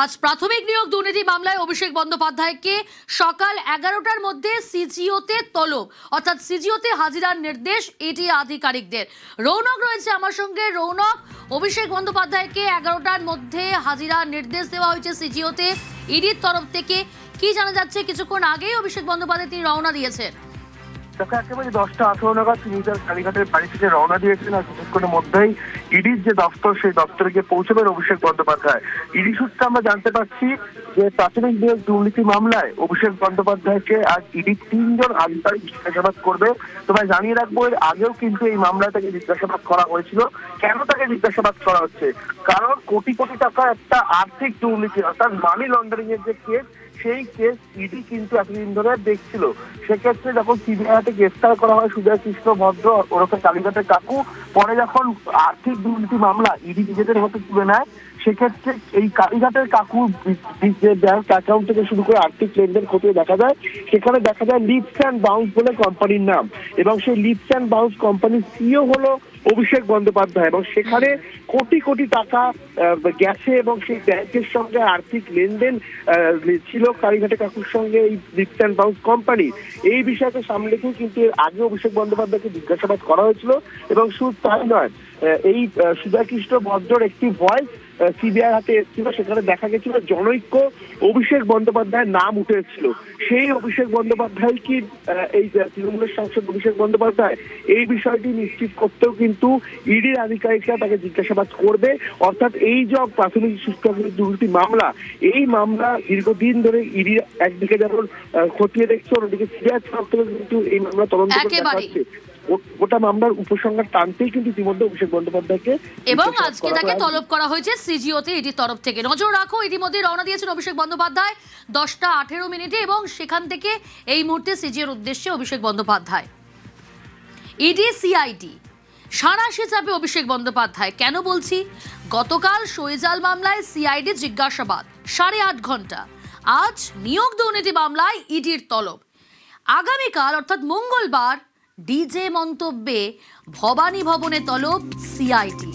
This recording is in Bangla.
আজ প্রাথমিক নিয়োগ দুর্নীতি মামলায় অভিষেক বন্দ্যোপাধ্যায়কে সকাল 11টার মধ্যে সিজিওতে তলব, অর্থাৎ সিজিওতে হাজিরার নির্দেশ ইডি আধিকারিকদের। রৌনক রয়েছে আমার সঙ্গে। রৌনক, অভিষেক বন্দ্যোপাধ্যায়কে 11টার মধ্যে হাজিরার নির্দেশ দেওয়া হয়েছে সিজিওতে ইডির তরফ থেকে। কি জানা যাচ্ছে? কিছুক্ষণ আগেই অভিষেক বন্দ্যোপাধ্যায় তিনি রওনা দিয়েছেন। একেবারে 10টা 18 নাগাদ তিনি তার কালীঘাটের বাড়ি থেকে রওনা দিয়েছেন। আর কিছুক্ষণের মধ্যেই ইডির যে দপ্তর, সেই দপ্তরে গিয়ে পৌঁছবেন অভিষেক বন্দ্যোপাধ্যায়। ইডি সূত্রে আমরা জানতে পারছি যে প্রাথমিক নিয়োগ দুর্নীতি মামলায় অভিষেক বন্দ্যোপাধ্যায়কে আজ ইডি 3 জন আধিকারিক জিজ্ঞাসাবাদ করবে। তোমায় জানিয়ে রাখবো, এর আগেও কিন্তু এই মামলায় তাকে জিজ্ঞাসাবাদ করা হয়েছিল। কেন তাকে জিজ্ঞাসাবাদ করা হচ্ছে? কারণ কোটি কোটি টাকা একটা আর্থিক দুর্নীতি, অর্থাৎ মানি লন্ডারিং এর যে কেস, সেই কেস ইডি কিন্তু এতদিন ধরে দেখছিল। সেক্ষেত্রে যখন সিবিআই হাতে গ্রেফতার করা হয় সুজয় কৃষ্ণ ভদ্র ওরফে কালীঘাটের কাকু, পরে যখন আর্থিক দুর্নীতি মামলা ইডি নিজেদের হাতে তুলে নেয়, সেক্ষেত্রে এই কালীঘাটের কাকু যে ব্যাংক অ্যাকাউন্ট থেকে শুরু করে আর্থিক লেনদেন খতিয়ে দেখা যায়, সেখানে দেখা যায় লিপস অ্যান্ড বাউন্স বলে কোম্পানির নাম, এবং সেই লিপস অ্যান্ড বাউন্স কোম্পানির সিইও হলো অভিষেক বন্দ্যোপাধ্যায়। এবং সেখানে কোটি কোটি টাকা গেছে এবং সেই ব্যাংকের সঙ্গে আর্থিক লেনদেন ছিল কালীঘাটে কাকুর সঙ্গে এই লিপস অ্যান্ড বাউন্স কোম্পানি। এই বিষয়কে সামনে রেখেও কিন্তু এর আগে অভিষেক বন্দ্যোপাধ্যায়কে জিজ্ঞাসাবাদ করা হয়েছিল। এবং শুধু তাই নয়, এই সুজয় কৃষ্ণ ভদ্রর একটি ভয়েস সিবিআই হাতে এসেছিল, সেখানে দেখা গেছিল জনৈক্য অভিষেক বন্দ্যোপাধ্যায়ের নাম উঠে এসেছিল। সেই অভিষেক বন্দ্যোপাধ্যায় কি এই তৃণমূলের সাংসদ অভিষেক বন্দ্যোপাধ্যায়, এই বিষয়টি নিশ্চিত করতেও কিন্তু ইডির আধিকারিকরা তাকে জিজ্ঞাসাবাদ করবে। অর্থাৎ এই যে প্রাথমিক শিক্ষক দুর্নীতি মামলা, এই মামলা দীর্ঘদিন ধরে ইডি একদিকে যেমন খতিয়ে দেখছে, অন্যদিকে সিবিআই তরফ থেকে কিন্তু এই মামলা তদন্ত করছে। গোটা মামলার উপসংহার টানতেই কিন্তু ইতিমধ্যে অভিষেক বন্দ্যোপাধ্যায়কে এবং আজকে তাকে তলব করা হয়েছে সিজিওতে ইডির তরফ থেকে। নজর রাখো, ইতিমধ্যে রওনা দিয়েছেন অভিষেক বন্দ্যোপাধ্যায় 10টা 18 মিনিটে, এবং সেখান থেকে এই মুহূর্তে সিজিওর উদ্দেশ্যে অভিষেক বন্দ্যোপাধ্যায়। ইডি সিআইডি সাঁড়াশি চাপে অভিষেক বন্দ্যোপাধ্যায়। কেন বলছি? গতকাল সইজাল মামলায় সিআইডি জিজ্ঞাসাবাদ 8.5 ঘন্টা। আজ নিয়োগ দুর্নীতি মামলায় ইডির তলব। আগামীকাল অর্থাৎ মঙ্গলবার ডিজে মন্তব্যে ভবানী ভবনে তলব সিআইডি।